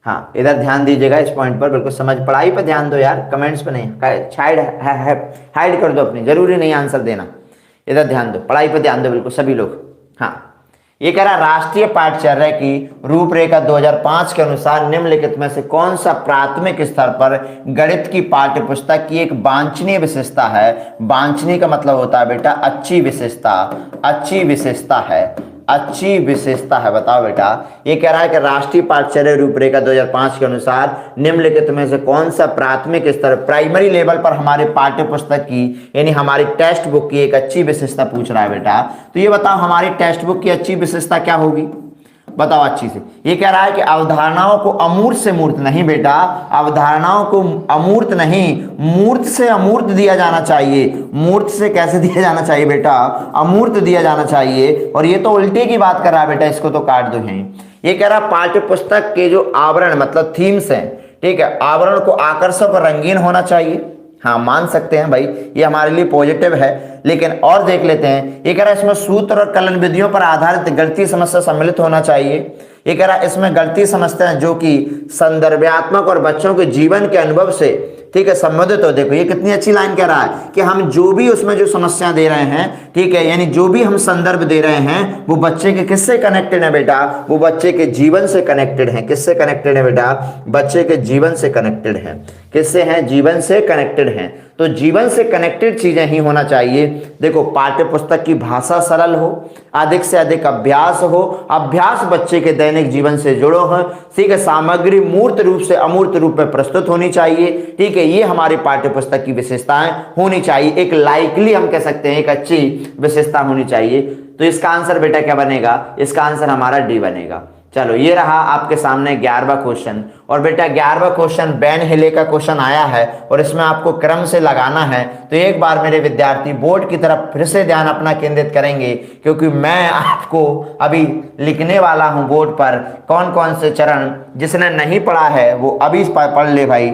हाँ इधर ध्यान दीजिएगा इस पॉइंट पर, बिल्कुल समझ, पढ़ाई पर ध्यान दो यार, कमेंट्स पे नहीं। हाइड कर दो अपनी, जरूरी नहीं आंसर देना, इधर ध्यान दो, पढ़ाई पर ध्यान दो बिल्कुल सभी लोग। हाँ ये कह रहा राष्ट्रीय पाठ्यचर्या की रूपरेखा 2005 के अनुसार निम्नलिखित में से कौन सा प्राथमिक स्तर पर गणित की पाठ्य पुस्तक की एक वांछनीय विशेषता है। वांछनीय का मतलब होता है बेटा अच्छी विशेषता, अच्छी विशेषता है, अच्छी विशेषता है। बताओ बेटा, ये कह रहा है कि राष्ट्रीय पाठ्यचर्या रूपरेखा 2005 के अनुसार निम्नलिखित में से कौन सा प्राथमिक स्तर प्राइमरी लेवल पर हमारे पाठ्य पुस्तक की यानी हमारी टेक्स्ट बुक की एक अच्छी विशेषता पूछ रहा है बेटा। तो ये बताओ हमारी टेक्स्ट बुक की अच्छी विशेषता क्या होगी, बताओ अच्छी से। ये कह रहा है कि अवधारणाओं को अमूर्त से मूर्त, नहीं बेटा, अवधारणाओं को अमूर्त नहीं, मूर्त से अमूर्त दिया जाना चाहिए। मूर्त से कैसे दिया जाना चाहिए बेटा, अमूर्त दिया जाना चाहिए। और ये तो उल्टे की बात कर रहा है बेटा, इसको तो काट दो यहीं। ये कह रहा पाठ्य पुस्तक के जो आवरण मतलब थीम्स हैं, ठीक है, आवरण को आकर्षक और रंगीन होना चाहिए, हाँ मान सकते हैं भाई, ये हमारे लिए पॉजिटिव है। लेकिन और देख लेते हैं, ये कह रहा है इसमें सूत्र और कलन विधियों पर आधारित गणितीय समस्या सम्मिलित होना चाहिए। ये कह रहा है इसमें गणितीय समस्याएं जो कि संदर्भात्मक और बच्चों के जीवन के अनुभव से, ठीक है, संबंधित हो। देखो ये कितनी अच्छी लाइन कह रहा है कि हम जो भी उसमें जो समस्या दे रहे हैं, ठीक है, यानी जो भी हम संदर्भ दे रहे हैं वो बच्चे के किससे कनेक्टेड है बेटा, वो बच्चे के जीवन से कनेक्टेड है। किससे कनेक्टेड है बेटा, बच्चे के जीवन से कनेक्टेड है। किससे है, जीवन से कनेक्टेड है। तो जीवन से कनेक्टेड चीजें ही होना चाहिए। देखो पाठ्य पुस्तक की भाषा सरल हो, अधिक से अधिक अभ्यास हो, अभ्यास बच्चे के दैनिक जीवन से जुड़ो हो, ठीक है, सामग्री मूर्त रूप से अमूर्त रूप में प्रस्तुत होनी चाहिए, ठीक है, ये हमारी पाठ्य पुस्तक की विशेषताएं होनी चाहिए। एक लाइकली हम कह सकते हैं एक अच्छी विशेषता होनी चाहिए। तो इसका आंसर बेटा क्या बनेगा, इसका आंसर हमारा डी बनेगा। चलो ये रहा आपके सामने 11वां क्वेश्चन। और बेटा 11वां क्वेश्चन बैन हेले का क्वेश्चन आया है और इसमें आपको क्रम से लगाना है। तो एक बार मेरे विद्यार्थी बोर्ड की तरफ फिर से ध्यान अपना केंद्रित करेंगे, क्योंकि मैं आपको अभी लिखने वाला हूं बोर्ड पर कौन कौन से चरण, जिसने नहीं पढ़ा है वो अभी पढ़ ले भाई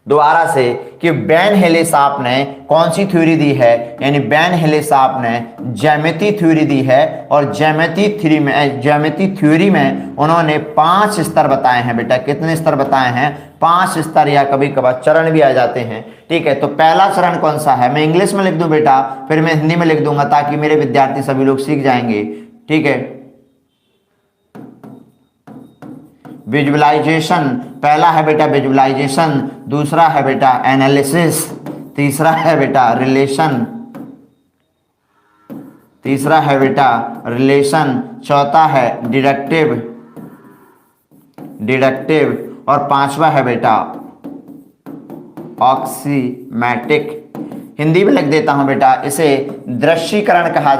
दोबारा से, कि बैन हेले साहब ने कौन सी थ्योरी दी है। यानी बैन हेले साहब ने ज्यामिति थ्योरी दी है और ज्यामिति थ्योरी में उन्होंने 5 स्तर बताए हैं बेटा। कितने स्तर बताए हैं, 5 स्तर, या कभी कभार चरण भी आ जाते हैं, ठीक है। तो पहला चरण कौन सा है, मैं इंग्लिश में लिख दूं बेटा, फिर मैं हिंदी में लिख दूंगा ताकि मेरे विद्यार्थी सभी लोग सीख जाएंगे, ठीक है। विजुअलाइजेशन, पहला है बेटा विजुअलाइजेशन, दूसरा है बेटा एनालिसिस, तीसरा है बेटा रिलेशन, चौथा है डिडक्टिव और पांचवा है बेटा ऑक्सीमैटिक। हिंदी में लिख देता हूं बेटा, इसे दृश्यीकरण कहा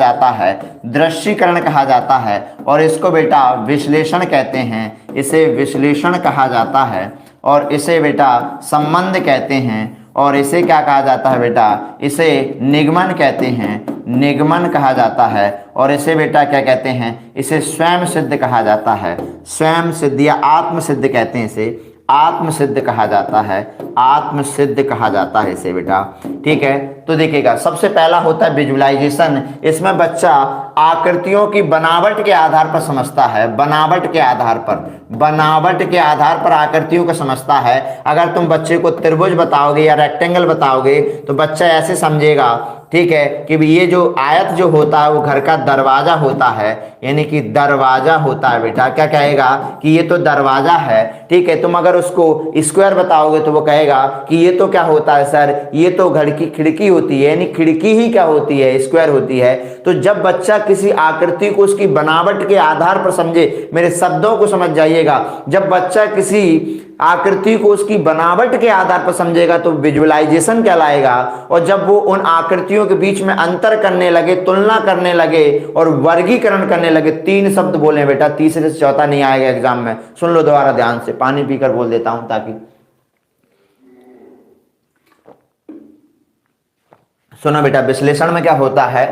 जाता है, और इसको बेटा विश्लेषण कहते हैं, इसे विश्लेषण कहा जाता है, और इसे बेटा संबंध कहते हैं, और इसे क्या कहा जाता है बेटा, इसे निगमन कहते हैं, निगमन कहा जाता है, और इसे बेटा क्या कहते हैं, इसे स्वयं सिद्ध कहा जाता है, स्वयं सिद्ध या आत्म सिद्ध कहते हैं, इसे आत्म सिद्ध कहा जाता है, आत्म सिद्ध कहा जाता है इसे बेटा, ठीक है। तो देखिएगा सबसे पहला होता है विजुअलाइजेशन। इसमें बच्चा आकृतियों की बनावट के आधार पर समझता है, बनावट के आधार पर आकृतियों को समझता है। अगर तुम बच्चे को त्रिभुज बताओगे या रेक्टेंगल बताओगे तो बच्चा ऐसे समझेगा, ठीक है, कि ये जो आयत जो होता है वो घर का दरवाजा होता है, यानी कि दरवाजा होता है बेटा। क्या कहेगा कि ये तो दरवाजा है, ठीक है। तुम अगर उसको स्क्वायर बताओगे तो वो कहेगा कि ये तो क्या होता है सर, ये तो घर की खिड़की होती है, यानी खिड़की ही क्या होती है, स्क्वायर होती है। तो जब बच्चा किसी आकृति को उसकी बनावट के आधार पर समझे, मेरे शब्दों को समझ जाइएगा, जब बच्चा किसी आकृति को उसकी बनावट के आधार पर समझेगा तो विजुअलाइजेशन कहलाएगा। और जब वो उन आकृतियों के बीच में अंतर करने लगे, तुलना करने लगे और वर्गीकरण करने लगे, 3 शब्द बोले बेटा, तीसरे से चौथा नहीं आएगा एग्जाम में। सुन लो दोबारा ध्यान से, पानी पीकर बोल देता हूं ताकि सुनो बेटा। विश्लेषण में क्या होता है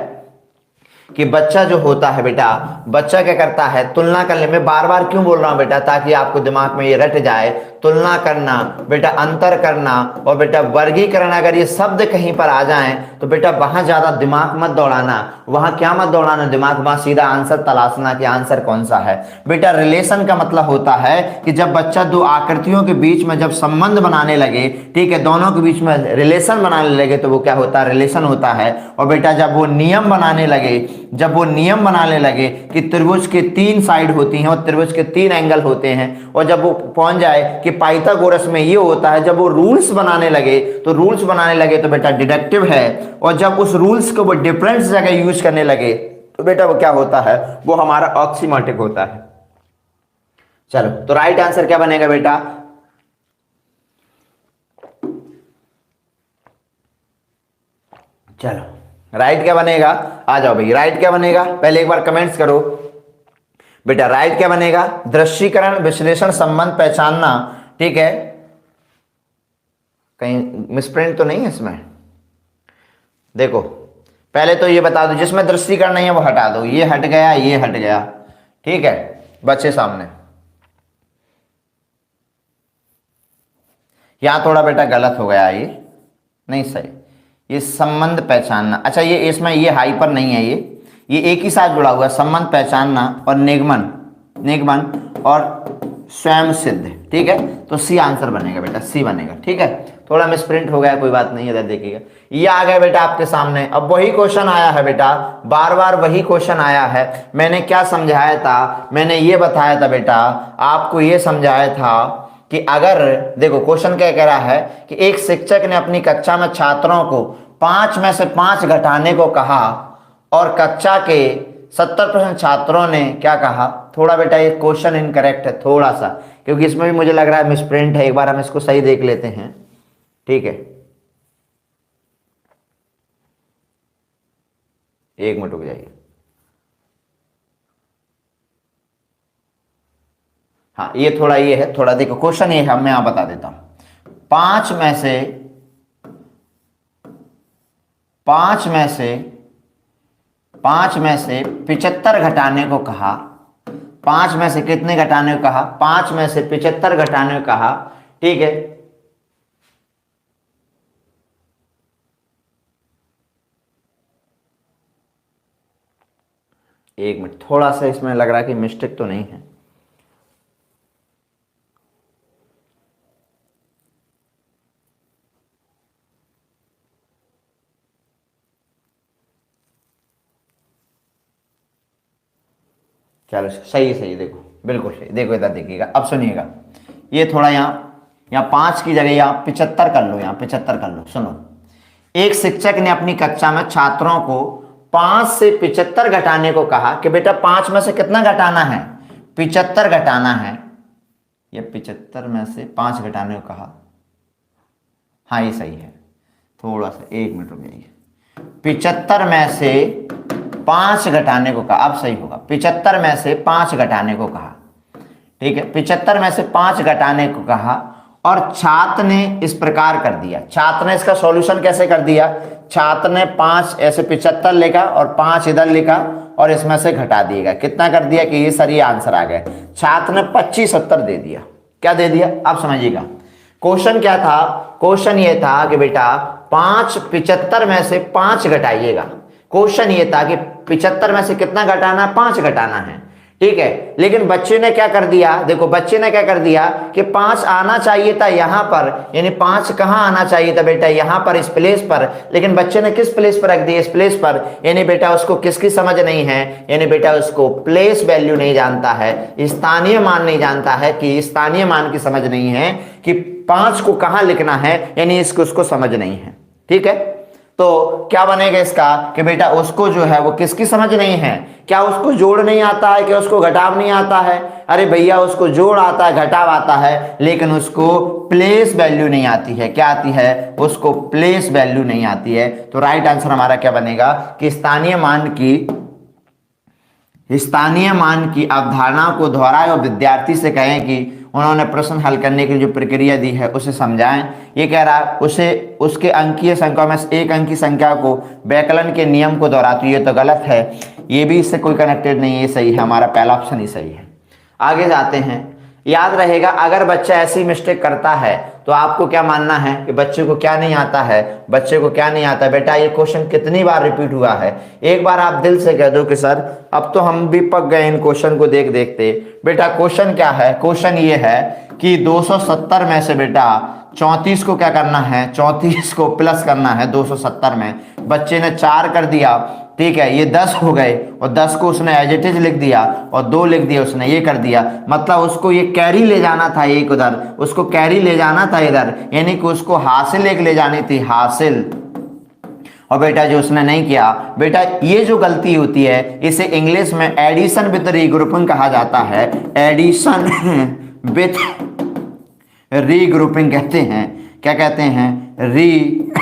कि बच्चा जो होता है बेटा, बच्चा क्या करता है, तुलना करने में, बार बार क्यों बोल रहा हूं बेटा, ताकि आपको दिमाग में ये रट जाए। तुलना करना बेटा, अंतर करना और बेटा वर्गीकरण, अगर ये शब्द कहीं पर आ जाएं तो बेटा वहां ज्यादा दिमाग मत दौड़ाना, वहां क्या मत दौड़ाना दिमाग, वहां सीधा आंसर तलाशना कि आंसर कौन सा है बेटा। रिलेशन का मतलब होता है कि जब बच्चा दो आकृतियों के बीच में जब संबंध बनाने लगे, ठीक है, दोनों के बीच में रिलेशन बनाने लगे तो वो क्या होता है, रिलेशन होता है। और बेटा जब वो नियम बनाने लगे कि त्रिभुज के 3 साइड होती हैं और त्रिभुज के 3 एंगल होते हैं, और जब वो पहुंच जाए कि पाइथागोरस में ये होता है, जब वो रूल्स बनाने लगे तो बेटा डिडक्टिव है। और जब उस रूल्स को वो डिफरेंट जगह यूज करने लगे तो बेटा वो क्या होता है, वो हमारा ऑक्सीमैटिक होता है। चलो तो राइट आंसर क्या बनेगा बेटा, चलो राइट क्या बनेगा, आ जाओ भाई, राइट क्या बनेगा, पहले एक बार कमेंट्स करो बेटा। राइट क्या बनेगा, दृश्यीकरण, विश्लेषण, संबंध पहचानना, ठीक है। कहीं मिसप्रिंट तो नहीं है इसमें, देखो पहले तो ये बता दो, जिसमें दृश्यीकरण नहीं है वो हटा दो, ये हट गया, ये हट गया, ठीक है बच्चे सामने। यहां थोड़ा बेटा गलत हो गया ये, नहीं सही, ये संबंध पहचानना। अच्छा ये इसमें ये हाइपर नहीं है, ये एक ही साथ जुड़ा हुआ है, संबंध पहचानना और निगमन, निगमन और स्वयं सिद्ध, ठीक है। तो सी आंसर बनेगा बेटा, सी बनेगा, ठीक है। थोड़ा मिसप्रिंट हो गया, कोई बात नहीं, इधर देखिएगा, ये आ गया बेटा आपके सामने। अब वही क्वेश्चन आया है बेटा, बार बार वही क्वेश्चन आया है। मैंने क्या समझाया था, मैंने ये बताया था बेटा, आपको ये समझाया था कि अगर देखो क्वेश्चन क्या कह रहा है कि एक शिक्षक ने अपनी कक्षा में छात्रों को 5 में से 5 घटाने को कहा और कक्षा के 70% छात्रों ने क्या कहा। थोड़ा बेटा ये क्वेश्चन इनकरेक्ट है थोड़ा सा, क्योंकि इसमें भी मुझे लग रहा है मिसप्रिंट है। एक बार हम इसको सही देख लेते हैं, ठीक है। एक मिनट रुक जाइए। हाँ ये थोड़ा ये है, थोड़ा देखो क्वेश्चन ये है, मैं यहां बता देता हूं। 5 में से 75 घटाने को कहा। 5 में से कितने घटाने को कहा, 5 में से 75 घटाने को कहा, ठीक है। एक मिनट, थोड़ा सा इसमें लग रहा है कि मिस्टेक तो नहीं है। चलो सही सही, देखो बिल्कुल सही, देखो इधर देखिएगा, अब सुनिएगा। ये थोड़ा यहाँ 5 की जगह यहाँ 75 कर लो, यहाँ 75 कर लो। सुनो, एक शिक्षक ने अपनी कक्षा में छात्रों को 5 से 75 घटाने को कहा कि बेटा 5 में से कितना घटाना है, 75 घटाना है। ये 75 में से 5 घटाने को कहा, हाँ ये सही है। थोड़ा सा एक मिनट रुक जाइए। 75 में से 5 घटाने को कहा, अब सही होगा। 75 में से 5 घटाने को कहा, ठीक है। 75 में से 5 घटाने को कहा और छात्र ने इस प्रकार कर दिया। छात्र ने इसका सॉल्यूशन कैसे कर दिया, छात्र ने 5 ऐसे 75 लिखा और 5 इधर लिखा और इसमें से घटा दिएगा। कितना कर दिया कि ये सही आंसर आ गया। छात्र ने 25 70 दे दिया। क्या दे दिया, आप समझिएगा। क्वेश्चन क्या था, क्वेश्चन ये था कि बेटा 5 75 में से 5 घटाइएगा। क्वेश्चन ये था कि 75 में से कितना घटाना है, 5 घटाना है, ठीक है। लेकिन बच्चे ने क्या कर दिया, देखो बच्चे ने क्या कर दिया कि 5 आना चाहिए था यहां पर, यानी 5 कहां आना चाहिए था बेटा, यहां पर इस प्लेस पर। लेकिन बच्चे ने किस प्लेस पर रख दिया, इस प्लेस पर। यानी बेटा उसको किसकी समझ नहीं है, यानी बेटा उसको प्लेस वैल्यू नहीं जानता है, स्थानीय मान नहीं जानता है, कि स्थानीय मान की समझ नहीं है कि 5 को कहां लिखना है, यानी इसको उसको समझ नहीं है, ठीक है। तो क्या बनेगा इसका कि बेटा उसको जो है वो किसकी समझ नहीं है, क्या उसको जोड़ नहीं आता है, क्या उसको घटाव नहीं आता है। अरे भैया उसको जोड़ आता है, घटाव आता है, लेकिन उसको प्लेस वैल्यू नहीं आती है। क्या आती है, उसको प्लेस वैल्यू नहीं आती है। तो राइट आंसर हमारा क्या बनेगा कि स्थानीय मान की अवधारणा को दोहराएं और विद्यार्थी से कहें कि उन्होंने प्रश्न हल करने की जो प्रक्रिया दी है उसे समझाएं। ये कह रहा है उसे उसके अंकीय संख्या में से एक अंकी संख्या को व्याकलन के नियम को दोहराती, ये तो गलत है, ये भी इससे कोई कनेक्टेड नहीं है, ये सही है, हमारा पहला ऑप्शन ही सही है। आगे जाते हैं। याद रहेगा अगर बच्चा ऐसी मिस्टेक करता है तो आपको क्या मानना है कि बच्चे को क्या नहीं आता है, बच्चे को क्या नहीं आता। बेटा ये क्वेश्चन कितनी बार रिपीट हुआ है, एक बार आप दिल से कह दो कि सर अब तो हम भी पक गए इन क्वेश्चन को देख देखते। बेटा क्वेश्चन क्या है, क्वेश्चन ये है कि 270 में से बेटा 34 को क्या करना है, 34 को प्लस करना है 270 में। बच्चे ने 4 कर दिया, ठीक है, ये 10 हो गए और 10 को उसने एज इट इज लिख दिया और 2 लिख दिया उसने, ये कर दिया। मतलब उसको ये कैरी ले जाना था, एक उधर उसको कैरी ले जाना था इधर, यानी कि उसको हासिल एक ले जानी थी, हासिल। और बेटा जो उसने नहीं किया, बेटा ये जो गलती होती है इसे इंग्लिश में एडिशन विद रीग्रुपिंग कहा जाता है। एडिशन विथ रीग्रुपिंग कहते हैं। क्या कहते हैं, री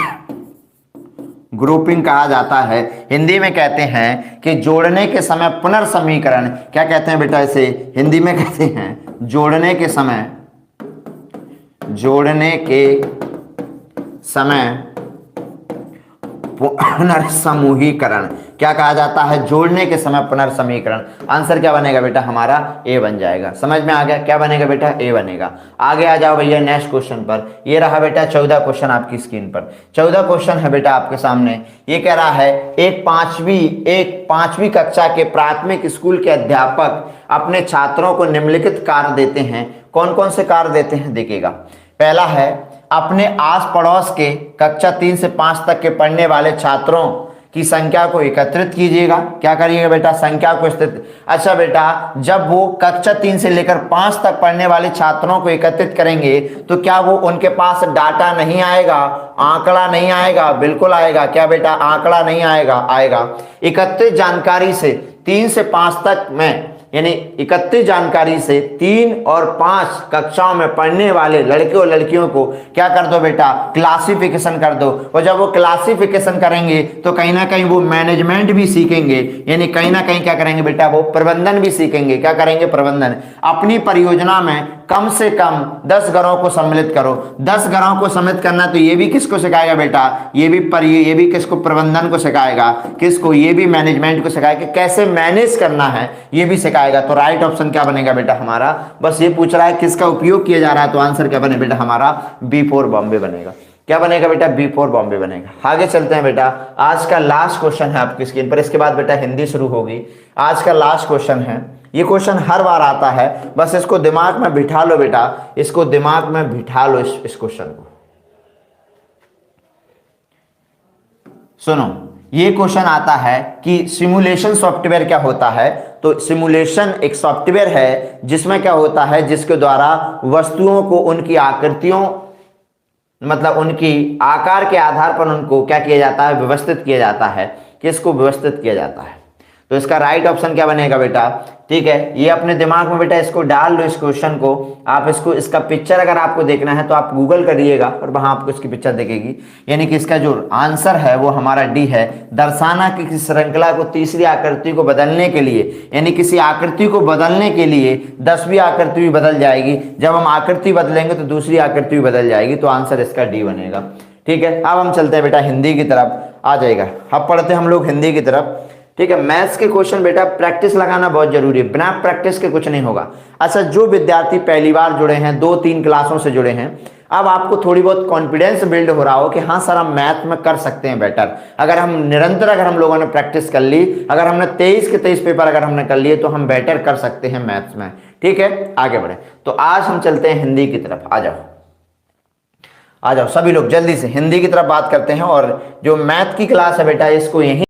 ग्रुपिंग कहा जाता है। हिंदी में कहते हैं कि जोड़ने के समय पुनर्समीकरण। क्या कहते हैं बेटा इसे, हिंदी में कहते हैं जोड़ने के समय पुनर्समूहीकरण। क्या कहा जाता है? जोड़ने के समय पुनर्समूहीकरण। आंसर क्या बनेगा बेटा? हमारा ए बन जाएगा। समझ में आ गया? क्या बनेगा बेटा? ए बनेगा। आगे आ जाओ भैया नेक्स्ट क्वेश्चन पर। ये रहा बेटा 14 क्वेश्चन आपकी स्क्रीन पर। 14 क्वेश्चन है बेटा आपके सामने। ये कह रहा है एक पांचवी कक्षा के प्राथमिक स्कूल के अध्यापक अपने छात्रों को निम्नलिखित कार्य देते हैं। कौन कौन से कार्य देते हैं देखिएगा। पहला है अपने आस पड़ोस के कक्षा 3 से 5 तक के पढ़ने वाले छात्रों की संख्या को एकत्रित कीजिएगा। क्या करिएगा बेटा? संख्या को अच्छा बेटा, जब वो कक्षा 3 से लेकर 5 तक पढ़ने वाले छात्रों को एकत्रित करेंगे तो क्या वो उनके पास डाटा नहीं आएगा? आंकड़ा नहीं आएगा? बिल्कुल आएगा। क्या बेटा? आंकड़ा नहीं आएगा? आएगा। एकत्रित जानकारी से 3 से 5 तक में, यानी 31 जानकारी से 3 और 5 कक्षाओं में पढ़ने वाले लड़के और लड़कियों को क्या कर दो बेटा? क्लासिफिकेशन कर दो। और जब वो क्लासिफिकेशन करेंगे तो कहीं ना कहीं वो मैनेजमेंट भी सीखेंगे, यानी कहीं ना कहीं क्या करेंगे बेटा? वो प्रबंधन भी सीखेंगे। क्या करेंगे? प्रबंधन। अपनी परियोजना में कम से कम 10 घरों को सम्मिलित करो। 10 घरों को सम्मिलित करना, तो ये भी किसको सिखाएगा बेटा? ये भी किसको? प्रबंधन को सिखाएगा। किसको? ये भी मैनेजमेंट को सिखाएगा, कैसे मैनेज करना है ये भी सिखाएगा। तो राइट ऑप्शन क्या बनेगा बेटा हमारा? बस ये पूछ रहा है किसका उपयोग किया जा रहा है, तो आंसर क्या बने बेटा हमारा? B4 बॉम्बे बनेगा। क्या बनेगा बेटा? B4 बॉम्बे बनेगा। आगे चलते हैं बेटा। आज का लास्ट क्वेश्चन है आपकी स्क्रीन पर, इसके बाद बेटा हिंदी शुरू होगी। आज का लास्ट क्वेश्चन है। ये क्वेश्चन हर बार आता है, बस इसको दिमाग में बिठा लो बेटा, इसको दिमाग में बिठा लो इस क्वेश्चन को। सुनो, ये क्वेश्चन आता है कि सिमुलेशन सॉफ्टवेयर क्या होता है। तो सिमुलेशन एक सॉफ्टवेयर है जिसमें क्या होता है, जिसके द्वारा वस्तुओं को उनकी आकृतियों, मतलब उनकी आकार के आधार पर उनको क्या किया जाता है? व्यवस्थित किया जाता है। किसको व्यवस्थित किया जाता है? तो इसका राइट ऑप्शन क्या बनेगा बेटा? ठीक है, ये अपने दिमाग में बेटा इसको डाल लो, इस क्वेश्चन को। आप इसका पिक्चर अगर आपको देखना है तो आप गूगल करिएगा और वहां आपको इसकी पिक्चर दिखेगी। यानी कि इसका जो आंसर है वो हमारा डी है। दर्शाना की किसी श्रृंखला को तीसरी आकृति को बदलने के लिए, यानी किसी आकृति को बदलने के लिए 10वीं आकृति भी बदल जाएगी। जब हम आकृति बदलेंगे तो दूसरी आकृति भी बदल जाएगी। तो आंसर इसका डी बनेगा। ठीक है, अब हम चलते हैं बेटा हिंदी की तरफ। आ जाएगा, अब पढ़ते हैं हम लोग हिंदी की तरफ। ठीक है, मैथ्स के क्वेश्चन बेटा प्रैक्टिस लगाना बहुत जरूरी है, बिना प्रैक्टिस के कुछ नहीं होगा। अच्छा, जो विद्यार्थी पहली बार जुड़े हैं, 2-3 क्लासों से जुड़े हैं, अब आपको थोड़ी बहुत कॉन्फिडेंस बिल्ड हो रहा हो कि हाँ सर हम मैथ में कर सकते हैं बेटर। अगर हम निरंतर हम लोगों ने प्रैक्टिस कर ली, अगर हमने 23 के 23 पेपर अगर हमने कर लिए तो हम बेटर कर सकते हैं मैथ्स में। ठीक है, आगे बढ़े। तो आज हम चलते हैं हिंदी की तरफ। आ जाओ सभी लोग जल्दी से हिंदी की तरफ बात करते हैं। और जो मैथ की क्लास है बेटा इसको यहीं